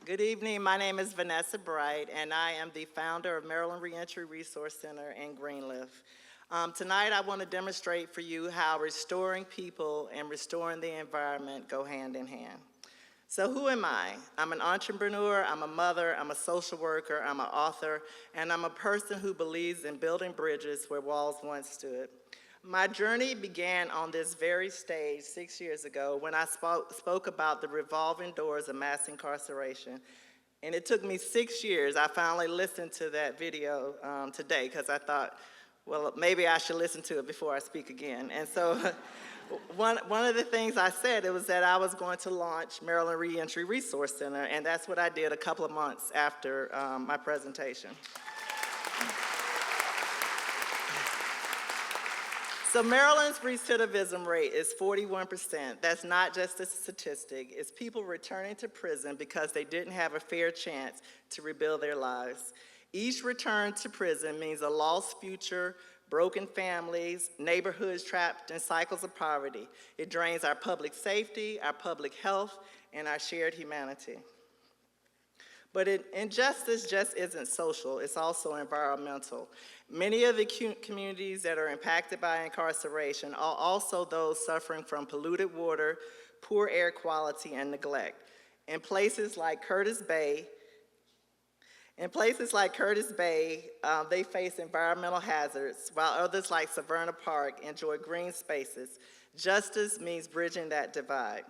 Good evening. My name is Vanessa Bright, and I am the founder of Maryland Reentry Resource Center in Greenleaf. Tonight, I want to demonstrate for you how restoring people and restoring the environment go hand in hand. So who am I? I'm an entrepreneur, I'm a mother, I'm a social worker, I'm an author, and I'm a person who believes in building bridges where walls once stood. My journey began on this very stage 6 years ago when I spoke about the revolving doors of mass incarceration. And it took me 6 years. I finally listened to that video today because I thought, well, maybe I should listen to it before I speak again. And so one of the things I said, it was that I was going to launch Maryland Reentry Resource Center, and that's what I did a couple of months after my presentation. So Maryland's recidivism rate is 41%. That's not just a statistic. It's people returning to prison because they didn't have a fair chance to rebuild their lives. Each return to prison means a lost future, broken families, neighborhoods trapped in cycles of poverty. It drains our public safety, our public health, and our shared humanity. But injustice just isn't social, it's also environmental. Many of the communities that are impacted by incarceration are also those suffering from polluted water, poor air quality, and neglect. In places like Curtis Bay, they face environmental hazards, while others like Severna Park enjoy green spaces. Justice means bridging that divide.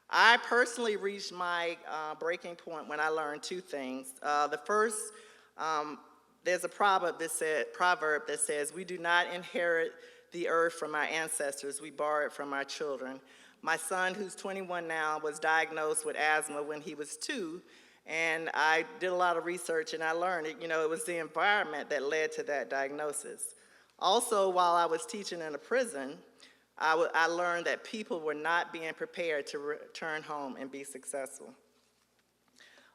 I personally reached my breaking point when I learned two things. The first, there's a proverb that says, we do not inherit the earth from our ancestors, we borrow it from our children. My son, who's 21 now, was diagnosed with asthma when he was 2, and I did a lot of research and I learned it was the environment that led to that diagnosis. Also, while I was teaching in a prison, I learned that people were not being prepared to return home and be successful.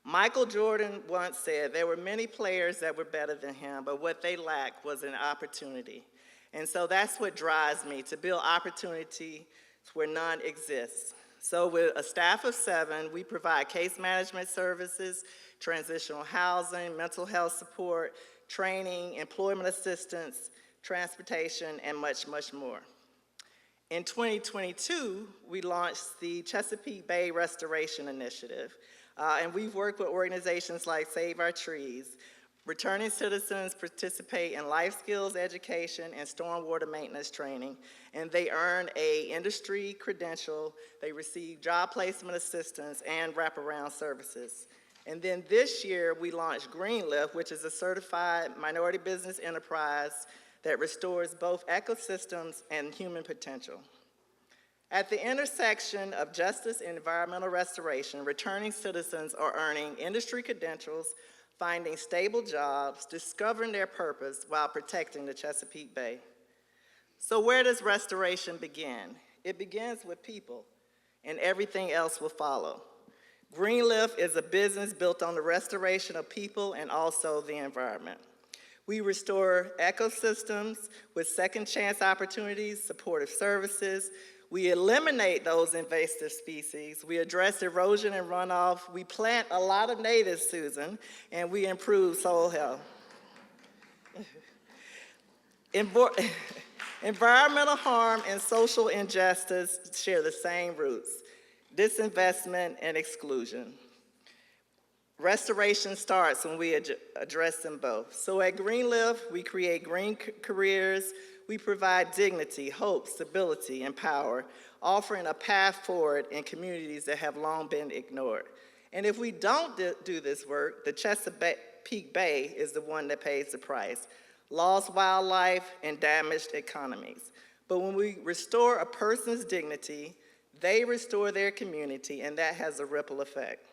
Michael Jordan once said there were many players that were better than him, but what they lacked was an opportunity. And so that's what drives me, to build opportunity where none exists. So with a staff of 7, we provide case management services, transitional housing, mental health support, training, employment assistance, transportation, and much, much more. In 2022, we launched the Chesapeake Bay Restoration Initiative, and we've worked with organizations like Save Our Trees. Returning citizens participate in life skills education and stormwater maintenance training, and they earn an industry credential, they receive job placement assistance, and wraparound services. And then this year, we launched Greenleaf, which is a certified minority business enterprise that restores both ecosystems and human potential. At the intersection of justice and environmental restoration, returning citizens are earning industry credentials, finding stable jobs, discovering their purpose while protecting the Chesapeake Bay. So where does restoration begin? It begins with people, and everything else will follow. Greenleaf is a business built on the restoration of people and also the environment. We restore ecosystems with second chance opportunities, supportive services. We eliminate those invasive species. We address erosion and runoff. We plant a lot of natives, Susan, and we improve soil health. Environmental harm and social injustice share the same roots: disinvestment and exclusion. Restoration starts when we address them both. So at Greenleaf, we create green careers, we provide dignity, hope, stability, and power, offering a path forward in communities that have long been ignored. And if we don't do this work, the Chesapeake Bay is the one that pays the price: lost wildlife and damaged economies. But when we restore a person's dignity, they restore their community, and that has a ripple effect.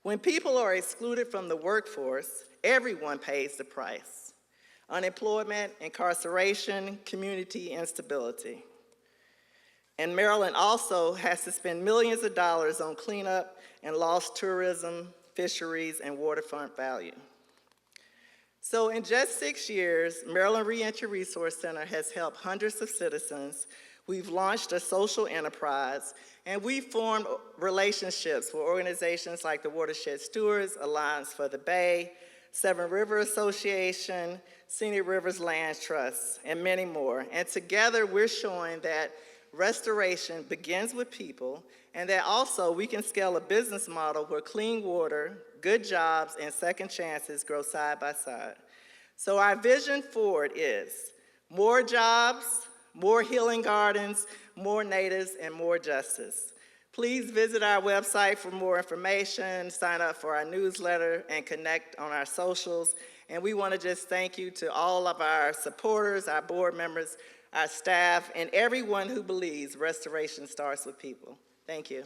When people are excluded from the workforce, everyone pays the price: unemployment, incarceration, community instability. And Maryland also has to spend millions of dollars on cleanup and lost tourism, fisheries, and waterfront value. So in just 6 years, Maryland Reentry Resource Center has helped hundreds of citizens We've launched a social enterprise, and we've formed relationships with organizations like the Watershed Stewards, Alliance for the Bay, Seven River Association, Scenic Rivers Land Trust, and many more. And together, we're showing that restoration begins with people, and that also we can scale a business model where clean water, good jobs, and second chances grow side by side. So our vision forward is more jobs, more healing gardens, more natives, and more justice. Please visit our website for more information, sign up for our newsletter, and connect on our socials. And we want to just thank you to all of our supporters, our board members, our staff, and everyone who believes restoration starts with people. Thank you.